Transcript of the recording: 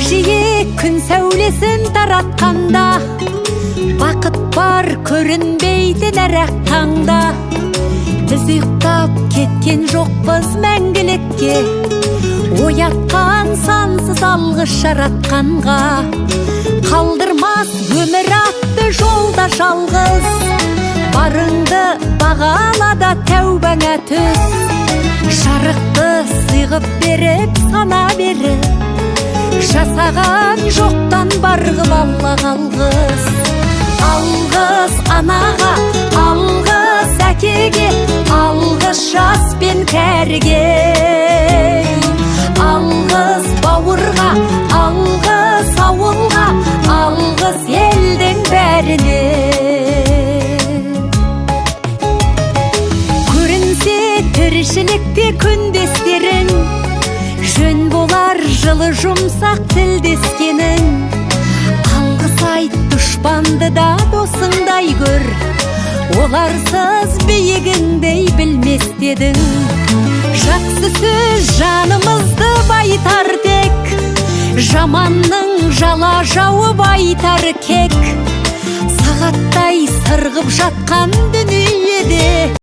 көкжиек күн сәулесін таратқанда, бақыт бар көрінбейтін әр-ақ таңда. Біз ұйықтап кеткен жоқпыз мәңгілікке, оятқан сансыз алғыс жаратқанға. Қалдырмас өмір атты жолда жалғыз, барыңды бағалада тәубаңа түс. Жарықты сыйғып беріп сана беріп, жасаған жоқтан барғып алла қалғыз. Алғыз анаға, алғыз әкеге, алғыз жас пен кәріге. Алғыз бауырға, алғыз ауылға, алғыз елдің бәріне. Көрінсе тіршілікте күндестерің, жөн болар жылы жұмсақ тілдескенің. Алғыс айт дұшпанды да досыңдай көр, оларсыз биігіңдей білмес дедің. Жақсы сөз жанымызды байтар тек, жаманның жала жауып айтар кек. Сағаттай сырғып жатқан дүниеде